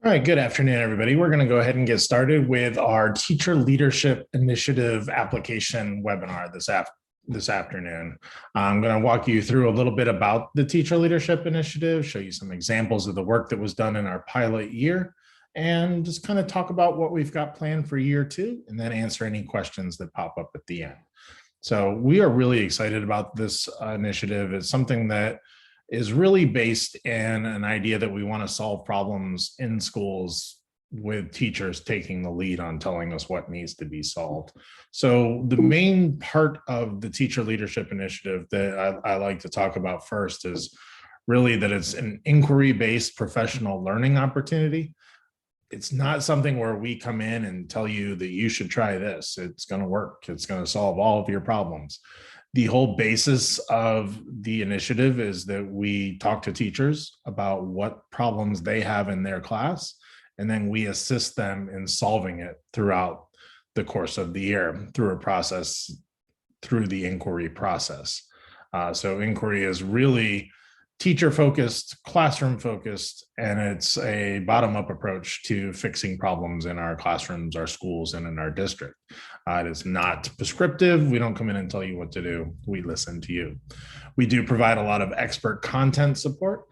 All right, good afternoon, everybody. We're going to go ahead and get started with our Teacher Leadership Initiative application webinar this afternoon. I'm going to walk you through a little bit about the Teacher Leadership Initiative, show you some examples of the work that was done in our pilot year, and just kind of talk about what we've got planned for year two, and then answer any questions that pop up at the end. So we are really excited about this initiative. It's something that is really based in an idea that we want to solve problems in schools with teachers taking the lead on telling us what needs to be solved. So the main part of the Teacher Leadership Initiative that I like to talk about first is really that it's an inquiry-based professional learning opportunity. It's not something where we come in and tell you that you should try this. It's going to work. It's going to solve all of your problems. The whole basis of the initiative is that we talk to teachers about what problems they have in their class, and then we assist them in solving it throughout the course of the year through a process, through the inquiry process. So inquiry is really teacher-focused, classroom-focused, and it's a bottom-up approach to fixing problems in our classrooms, our schools, and in our district. It is not prescriptive. We don't come in and tell you what to do. We listen to you. We do provide a lot of expert content support,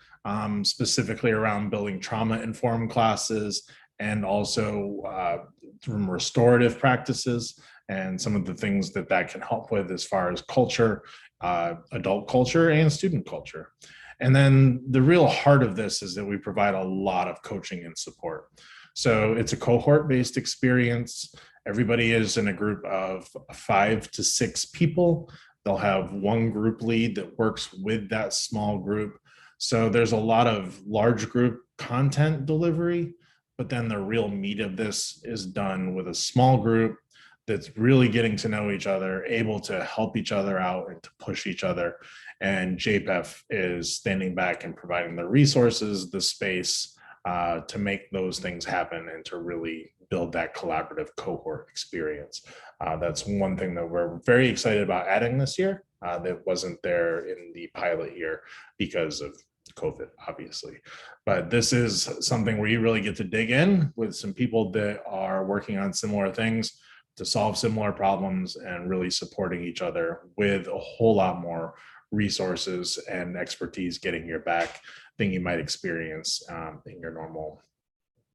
specifically around building trauma-informed classes, and also from restorative practices and some of the things that can help with as far as culture, adult culture, and student culture. And then the real heart of this is that we provide a lot of coaching and support. So it's a cohort-based experience. Everybody is in a group of 5 to 6 people. They'll have one group lead that works with that small group. So there's a lot of large group content delivery, but then the real meat of this is done with a small group that's really getting to know each other, able to help each other out and to push each other. And JPEF is standing back and providing the resources, the space to make those things happen and to really build that collaborative cohort experience. That's one thing that we're very excited about adding this year that wasn't there in the pilot year because of COVID, obviously. But this is something where you really get to dig in with some people that are working on similar things to solve similar problems and really supporting each other with a whole lot more resources and expertise getting your back than you might experience in your normal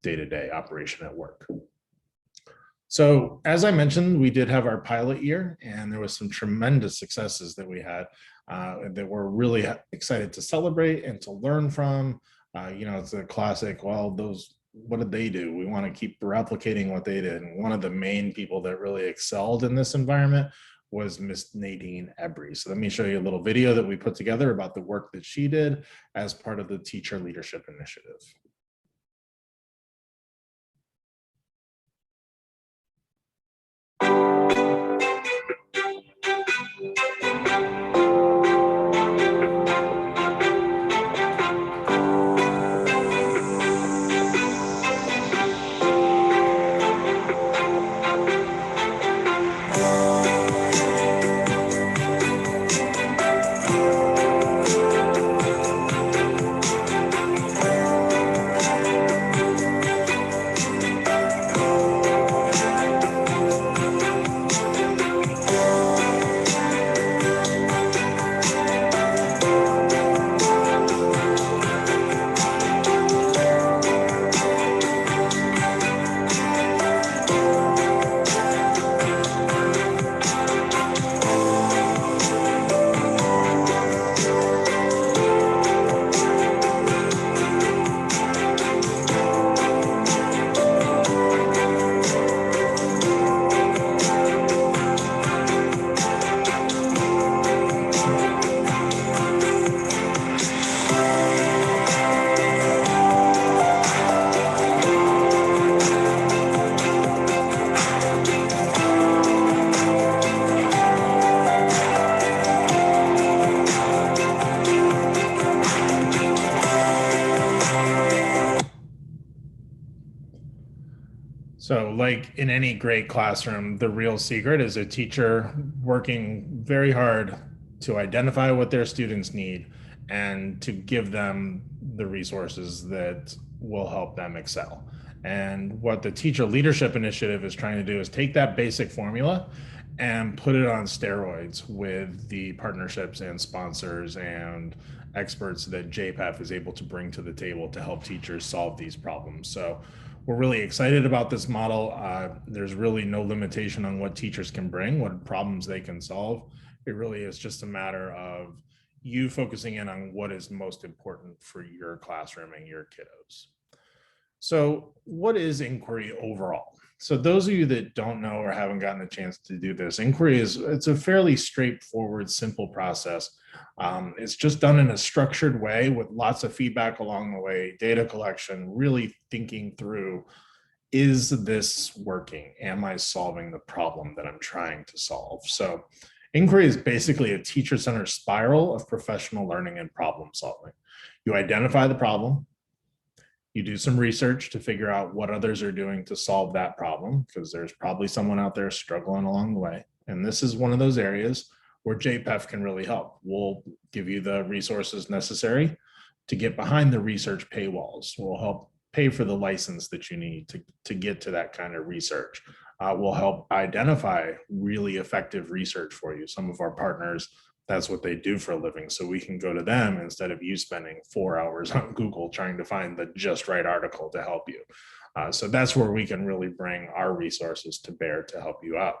day-to-day operation at work. So as I mentioned, we did have our pilot year, and there was some tremendous successes that we had that we're really excited to celebrate and to learn from. It's a classic, well, what did they do? We want to keep replicating what they did. And one of the main people that really excelled in this environment was Miss Nadine Embry. So let me show you a little video that we put together about the work that she did as part of the Teacher Leadership Initiative. So like in any great classroom, the real secret is a teacher working very hard to identify what their students need and to give them the resources that will help them excel. And what the Teacher Leadership Initiative is trying to do is take that basic formula and put it on steroids with the partnerships and sponsors and experts that JPEF is able to bring to the table to help teachers solve these problems. So we're really excited about this model. There's really no limitation on what teachers can bring, what problems they can solve. It really is just a matter of you focusing in on what is most important for your classroom and your kiddos. So what is inquiry overall? So those of you that don't know or haven't gotten a chance to do this, inquiry it's a fairly straightforward, simple process. It's just done in a structured way with lots of feedback along the way, data collection, really thinking through, is this working? Am I solving the problem that I'm trying to solve? So inquiry is basically a teacher-centered spiral of professional learning and problem solving. You identify the problem, you do some research to figure out what others are doing to solve that problem, because there's probably someone out there struggling along the way. And this is one of those areas where JPEF can really help. We'll give you the resources necessary to get behind the research paywalls. We'll help pay for the license that you need to get to that kind of research. We'll help identify really effective research for you. Some of our partners, that's what they do for a living. So we can go to them instead of you spending 4 hours on Google trying to find the just right article to help you. So that's where we can really bring our resources to bear to help you out.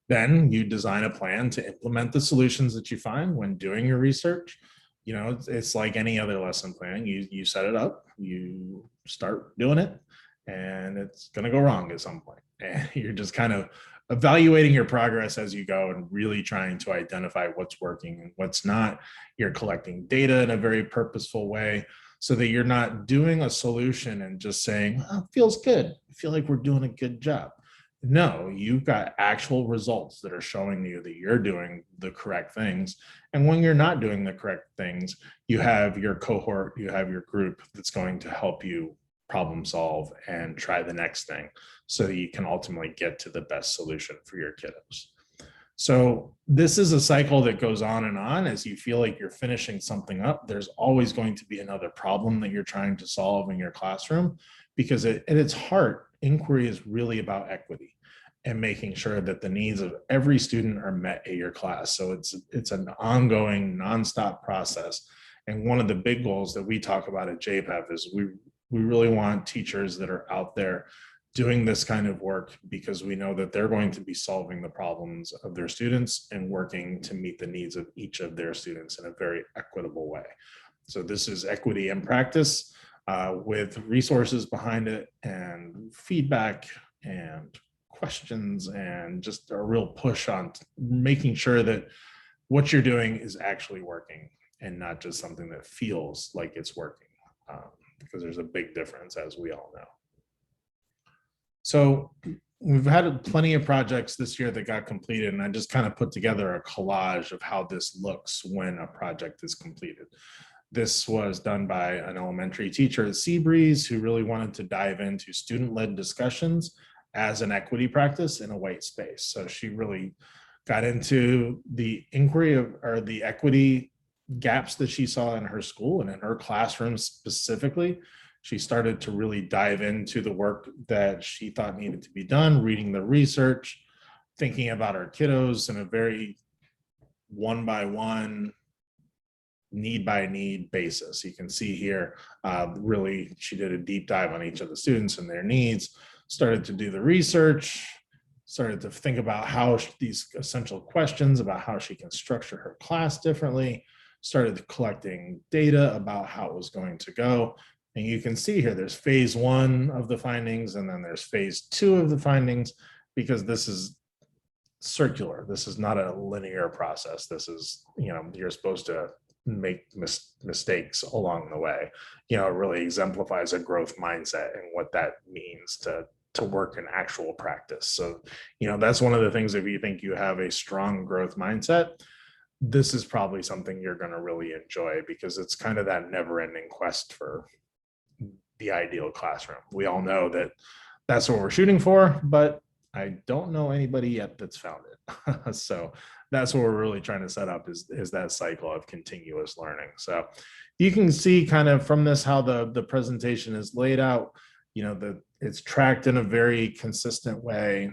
Then you design a plan to implement the solutions that you find when doing your research. You know, it's like any other lesson plan. You set it up, you start doing it, and it's going to go wrong at some point. And you're just kind of evaluating your progress as you go and really trying to identify what's working and what's not. You're collecting data in a very purposeful way so that you're not doing a solution and just saying, oh, it feels good. I feel like we're doing a good job. No, you've got actual results that are showing you that you're doing the correct things. And when you're not doing the correct things, you have your cohort, you have your group that's going to help you problem solve and try the next thing so that you can ultimately get to the best solution for your kiddos. So this is a cycle that goes on and on. As you feel like you're finishing something up, there's always going to be another problem that you're trying to solve in your classroom, because at its heart, inquiry is really about equity and making sure that the needs of every student are met at your class. So it's an ongoing, nonstop process. And one of the big goals that we talk about at JPEF is we really want teachers that are out there doing this kind of work, because we know that they're going to be solving the problems of their students and working to meet the needs of each of their students in a very equitable way. So this is equity in practice with resources behind it and feedback and questions and just a real push on making sure that what you're doing is actually working and not just something that feels like it's working, because there's a big difference, as we all know. So we've had plenty of projects this year that got completed, and I just kind of put together a collage of how this looks when a project is completed. This was done by an elementary teacher at Seabreeze who really wanted to dive into student-led discussions as an equity practice in a white space. So she really got into the inquiry or the equity gaps that she saw in her school and in her classroom specifically. She started to really dive into the work that she thought needed to be done, reading the research, thinking about our kiddos in a very one-by-one, need-by-need basis. You can see here, really, she did a deep dive on each of the students and their needs, started to do the research, started to think about how these essential questions about how she can structure her class differently, started collecting data about how it was going to go. And you can see here, there's phase 1 of the findings, and then there's phase 2 of the findings, because this is circular. This is not a linear process. This is, you're supposed to make mistakes along the way. It really exemplifies a growth mindset and what that means to work in actual practice. So, that's one of the things, if you think you have a strong growth mindset, this is probably something you're going to really enjoy, because it's kind of that never-ending quest for the ideal classroom. We all know that that's what we're shooting for, but I don't know anybody yet that's found it. So that's what we're really trying to set up is that cycle of continuous learning. So you can see kind of from this how the presentation is laid out, it's tracked in a very consistent way,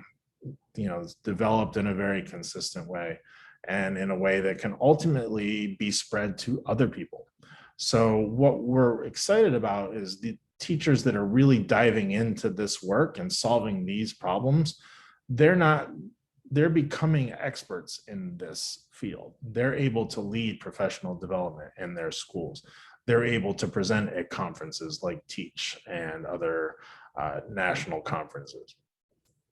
it's developed in a very consistent way, and in a way that can ultimately be spread to other people. So what we're excited about is the teachers that are really diving into this work and solving these problems. They're becoming experts in this field. They're able to lead professional development in their schools. They're able to present at conferences like Teach and other national conferences.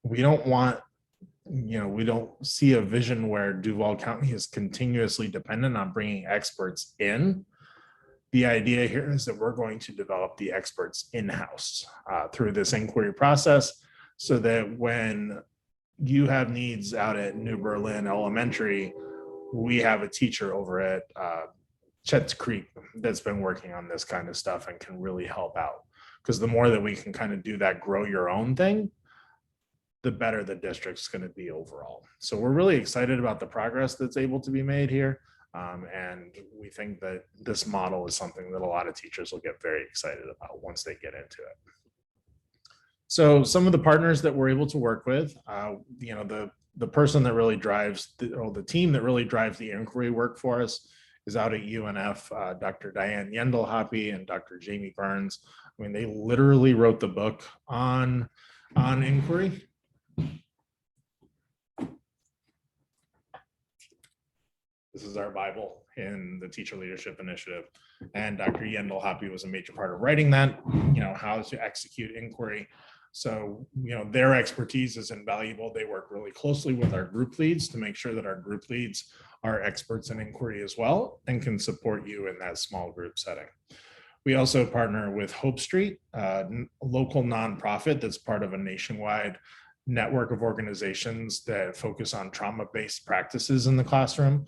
We don't want, we don't see a vision where Duval County is continuously dependent on bringing experts in. The idea here is that we're going to develop the experts in-house through this inquiry process, so that when you have needs out at New Berlin Elementary, we have a teacher over at Chet's Creek that's been working on this kind of stuff and can really help out. Because the more that we can kind of do that grow your own thing, the better the district's going to be overall. So we're really excited about the progress that's able to be made here. And we think that this model is something that a lot of teachers will get very excited about once they get into it. So some of the partners that we're able to work with, the person that really drives, the team that really drives the inquiry work for us is out at UNF, Dr. Diane Yendel-Hoppe and Dr. Jamie Burns. I mean, they literally wrote the book on inquiry. This is our Bible in the Teacher Leadership Initiative. And Dr. Yendel-Hoppe was a major part of writing that, how to execute inquiry. So, their expertise is invaluable. They work really closely with our group leads to make sure that our group leads are experts in inquiry as well and can support you in that small group setting. We also partner with Hope Street, a local nonprofit that's part of a nationwide network of organizations that focus on trauma-based practices in the classroom.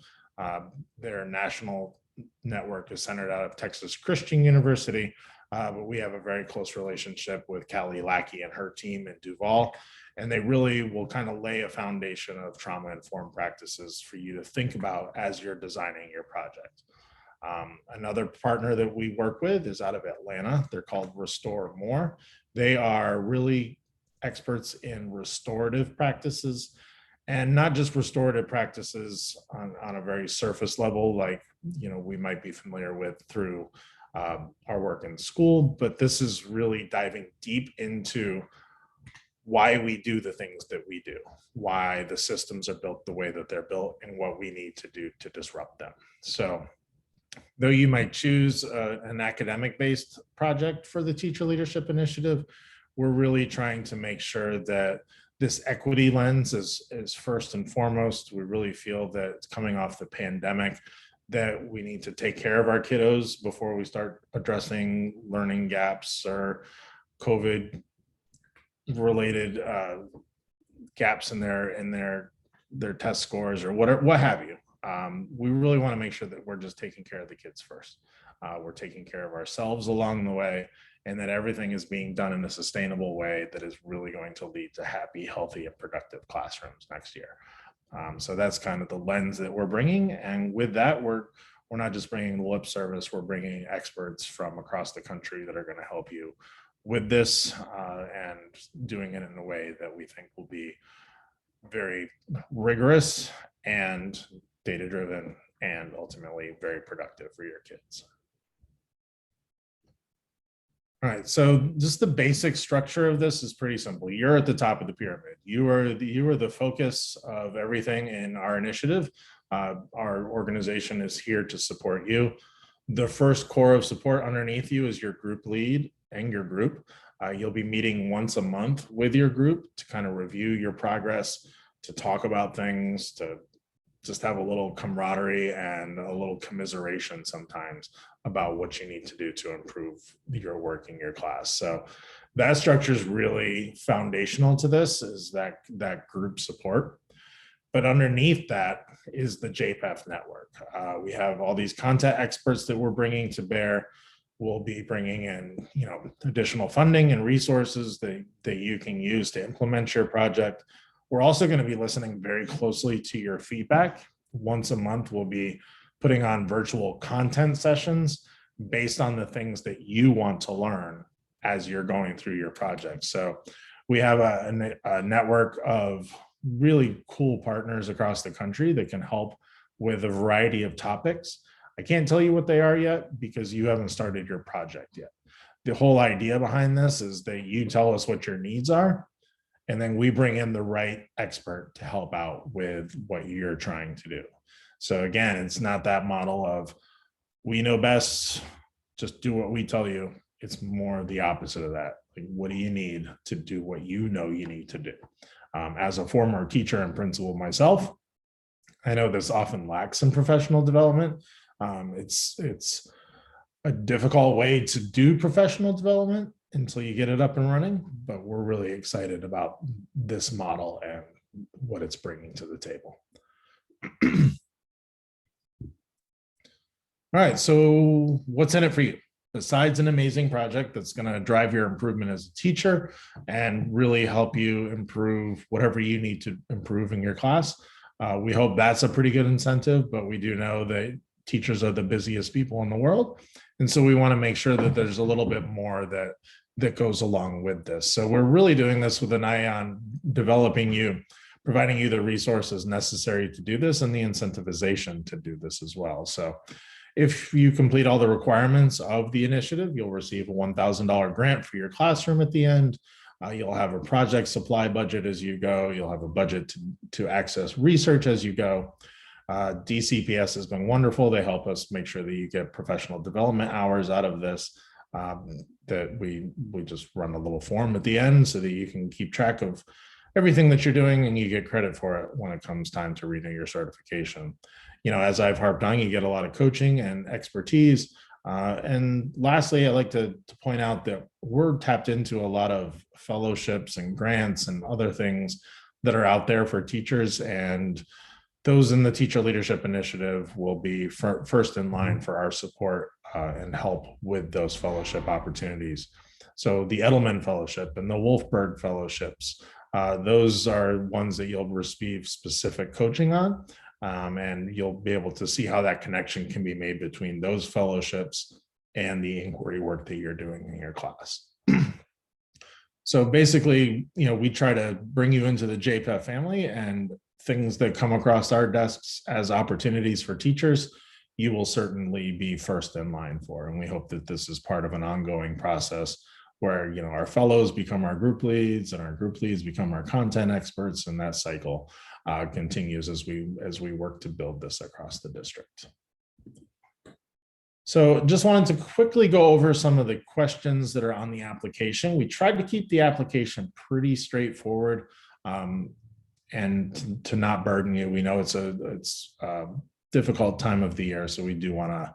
Their national network is centered out of Texas Christian University, but we have a very close relationship with Callie Lackey and her team in Duval, and they really will kind of lay a foundation of trauma-informed practices for you to think about as you're designing your project. Another partner that we work with is out of Atlanta. They're called Restore More. They are really experts in restorative practices, and not just restorative practices on a very surface level, like we might be familiar with through our work in school, but this is really diving deep into why we do the things that we do, why the systems are built the way that they're built, and what we need to do to disrupt them. So though you might choose an academic-based project for the Teacher Leadership Initiative, we're really trying to make sure that this equity lens is first and foremost. We really feel that it's coming off the pandemic, that we need to take care of our kiddos before we start addressing learning gaps or COVID related gaps in their test scores or what have you. We really want to make sure that we're just taking care of the kids first. We're taking care of ourselves along the way, and that everything is being done in a sustainable way that is really going to lead to happy, healthy, and productive classrooms next year. So that's kind of the lens that we're bringing. And with that, we're not just bringing the lip service, we're bringing experts from across the country that are going to help you with this and doing it in a way that we think will be very rigorous and data-driven and ultimately very productive for your kids. All right, so just the basic structure of this is pretty simple. You're at the top of the pyramid. You are the focus of everything in our initiative. Our organization is here to support you. The first core of support underneath you is your group lead and your group. You'll be meeting once a month with your group to kind of review your progress, to talk about things, to just have a little camaraderie and a little commiseration sometimes about what you need to do to improve your work in your class. So that structure is really foundational to this, is that group support. But underneath that is the JPEF network. We have all these content experts that we're bringing to bear. We'll be bringing in, additional funding and resources that you can use to implement your project. We're also going to be listening very closely to your feedback. Once a month, we'll be putting on virtual content sessions based on the things that you want to learn as you're going through your project. So we have a network of really cool partners across the country that can help with a variety of topics. I can't tell you what they are yet because you haven't started your project yet. The whole idea behind this is that you tell us what your needs are, and then we bring in the right expert to help out with what you're trying to do. So again, it's not that model of we know best, just do what we tell you. It's more the opposite of that. Like, what do you need to do what you know you need to do? As a former teacher and principal myself, I know this often lacks in professional development. It's a difficult way to do professional development until you get it up and running, but we're really excited about this model and what it's bringing to the table. All right, so what's in it for you? Besides an amazing project that's going to drive your improvement as a teacher and really help you improve whatever you need to improve in your class. We hope that's a pretty good incentive, but we do know that teachers are the busiest people in the world. And so we want to make sure that there's a little bit more that goes along with this. So we're really doing this with an eye on developing you, providing you the resources necessary to do this and the incentivization to do this as well. So if you complete all the requirements of the initiative, you'll receive a $1,000 grant for your classroom at the end. You'll have a project supply budget as you go. You'll have a budget to access research as you go. DCPS has been wonderful. They help us make sure that you get professional development hours out of this, that we just run a little form at the end so that you can keep track of everything that you're doing and you get credit for it when it comes time to renew your certification. You know, as I've harped on, you get a lot of coaching and expertise. And lastly, I like to point out that we're tapped into a lot of fellowships and grants and other things that are out there for teachers, and those in the Teacher Leadership Initiative will be first in line for our support and help with those fellowship opportunities. So the Edelman Fellowship and the Wolfberg Fellowships, those are ones that you'll receive specific coaching on. And you'll be able to see how that connection can be made between those fellowships and the inquiry work that you're doing in your class. So basically, you know, we try to bring you into the JPEF family, and things that come across our desks as opportunities for teachers, you will certainly be first in line for. And we hope that this is part of an ongoing process where, you know, our fellows become our group leads and our group leads become our content experts, and that cycle continues as we work to build this across the district. So just wanted to quickly go over some of the questions that are on the application. We tried to keep the application pretty straightforward and to not burden you. We know it's a difficult time of the year, so we do want to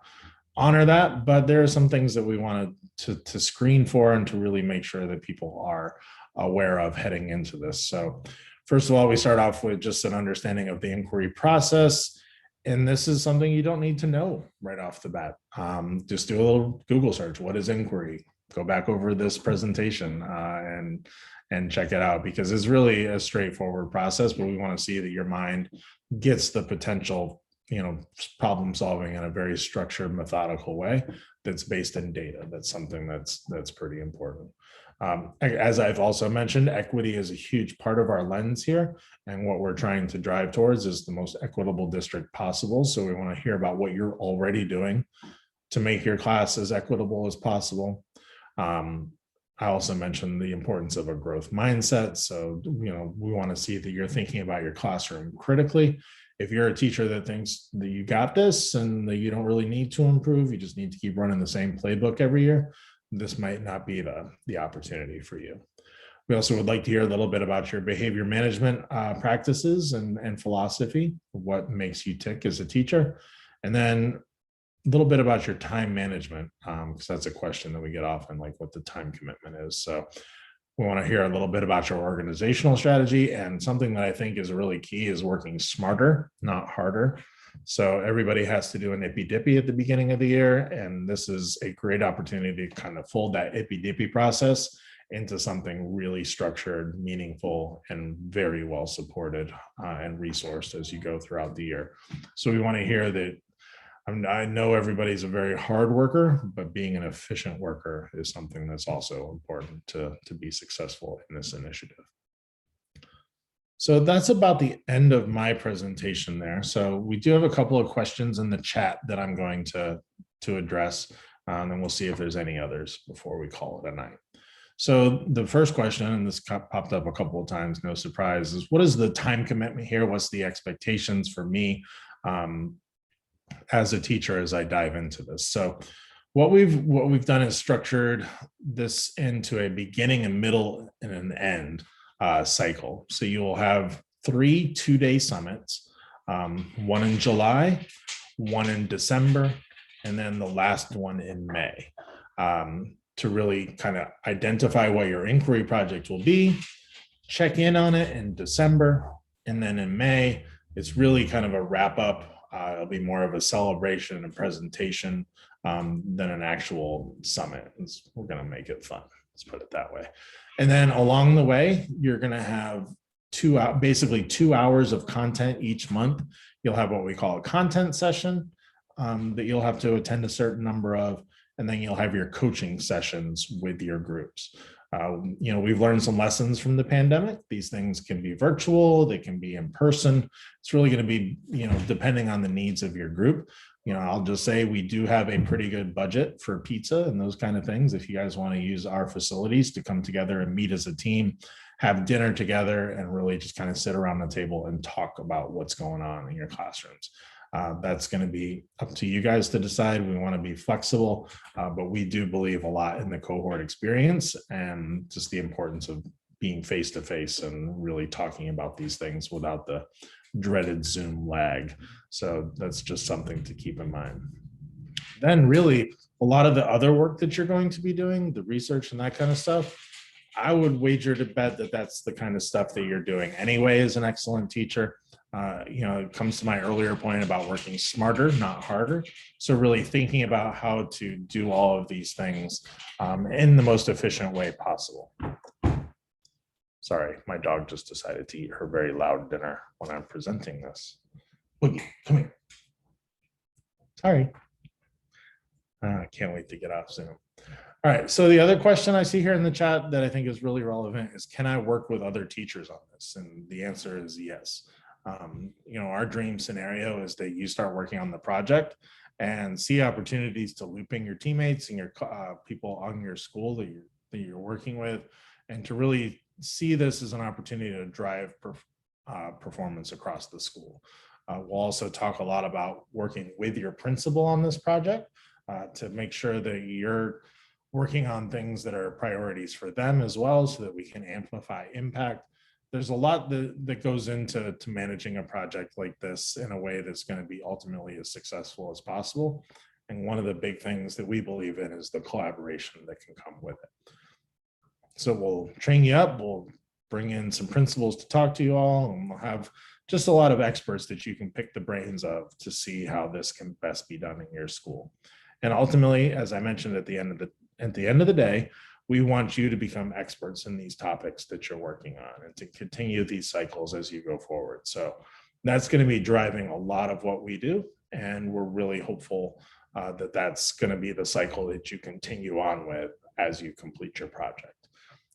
honor that, but there are some things that we wanted to screen for and to really make sure that people are aware of heading into this. So first of all, we start off with just an understanding of the inquiry process. And this is something you don't need to know right off the bat. Just do a little Google search. What is inquiry? Go back over this presentation and check it out, because it's really a straightforward process, but we want to see that your mind gets the potential, you know, problem solving in a very structured, methodical way that's based in data. That's something that's pretty important. As I've also mentioned, equity is a huge part of our lens here, and what we're trying to drive towards is the most equitable district possible. So we want to hear about what you're already doing to make your class as equitable as possible. I also mentioned the importance of a growth mindset. So, you know, we want to see that you're thinking about your classroom critically. If you're a teacher that thinks that you got this and that you don't really need to improve, you just need to keep running the same playbook every year, this might not be the opportunity for you. We also would like to hear a little bit about your behavior management practices and philosophy, what makes you tick as a teacher, and then a little bit about your time management, because that's a question that we get often, like what the time commitment is. So we want to hear a little bit about your organizational strategy, and something that I think is really key is working smarter, not harder. So everybody has to do an ippy-dippy at the beginning of the year, and this is a great opportunity to kind of fold that ippy-dippy process into something really structured, meaningful, and very well supported and resourced as you go throughout the year. So we want to hear that I know everybody's a very hard worker, but being an efficient worker is something that's also important to be successful in this initiative. So that's about the end of my presentation there. So we do have a couple of questions in the chat that I'm going to address, and we'll see if there's any others before we call it a night. So the first question, and this popped up a couple of times, no surprise, is what is the time commitment here? What's the expectations for me as a teacher as I dive into this? So what we've done is structured this into a beginning, a middle, and an end cycle. So you will have 3 two-day summits, one in July, one in December, and then the last one in May, to really kind of identify what your inquiry project will be, check in on it in December, and then in May, it's really kind of a wrap up. It'll be more of a celebration and presentation than an actual summit. We're going to make it fun. Let's put it that way. And then along the way, you're going to have basically 2 hours of content each month. You'll have what we call a content session that you'll have to attend a certain number of, and then you'll have your coaching sessions with your groups. We've learned some lessons from the pandemic. These things can be virtual, they can be in person. It's really going to be, depending on the needs of your group. I'll just say we do have a pretty good budget for pizza and those kind of things. If you guys want to use our facilities to come together and meet as a team, have dinner together, and really just kind of sit around the table and talk about what's going on in your classrooms. That's going to be up to you guys to decide. We want to be flexible, but we do believe a lot in the cohort experience and just the importance of being face-to-face and really talking about these things without the dreaded Zoom lag. So that's just something to keep in mind. Then really a lot of the other work that you're going to be doing, the research and that kind of stuff, I would wager to bet that that's the kind of stuff that you're doing anyway as an excellent teacher. It comes to my earlier point about working smarter, not harder. So really thinking about how to do all of these things in the most efficient way possible. Sorry, my dog just decided to eat her very loud dinner when I'm presenting this. Boogie, come here. Sorry. I can't wait to get off Zoom. All right, so the other question I see here in the chat that I think is really relevant is, can I work with other teachers on this? And the answer is yes. Our dream scenario is that you start working on the project and see opportunities to loop in your teammates and your people on your school that you're working with, and to really see this as an opportunity to drive performance across the school. We'll also talk a lot about working with your principal on this project to make sure that you're working on things that are priorities for them as well, so that we can amplify impact. There's a lot that goes into managing a project like this in a way that's going to be ultimately as successful as possible. And one of the big things that we believe in is the collaboration that can come with it. So we'll train you up, we'll bring in some principals to talk to you all, and we'll have just a lot of experts that you can pick the brains of to see how this can best be done in your school. And ultimately, as I mentioned at the end of the day, we want you to become experts in these topics that you're working on and to continue these cycles as you go forward. So that's going to be driving a lot of what we do. And we're really hopeful that that's going to be the cycle that you continue on with as you complete your project.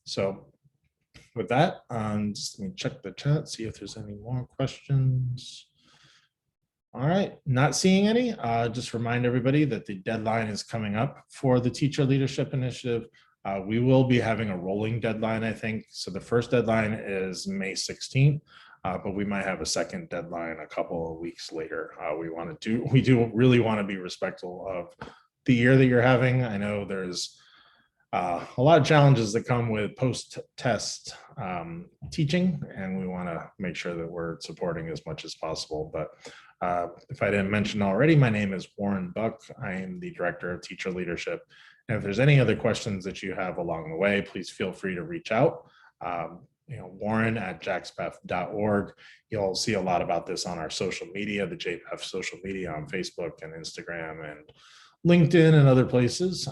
So with that, just let me check the chat, see if there's any more questions. All right, not seeing any. Just remind everybody that the deadline is coming up for the Teacher Leadership Initiative. We will be having a rolling deadline, I think. So the first deadline is May 16th, but we might have a second deadline a couple of weeks later. We do really want to be respectful of the year that you're having. I know there's a lot of challenges that come with post-test teaching, and we want to make sure that we're supporting as much as possible. But if I didn't mention already, my name is Warren Buck. I am the Director of Teacher Leadership. And if there's any other questions that you have along the way, please feel free to reach out. Warren at jaxpef.org. You'll see a lot about this on our social media, the JPEF social media on Facebook and Instagram and LinkedIn and other places.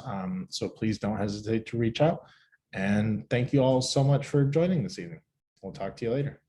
So please don't hesitate to reach out. And thank you all so much for joining this evening. We'll talk to you later.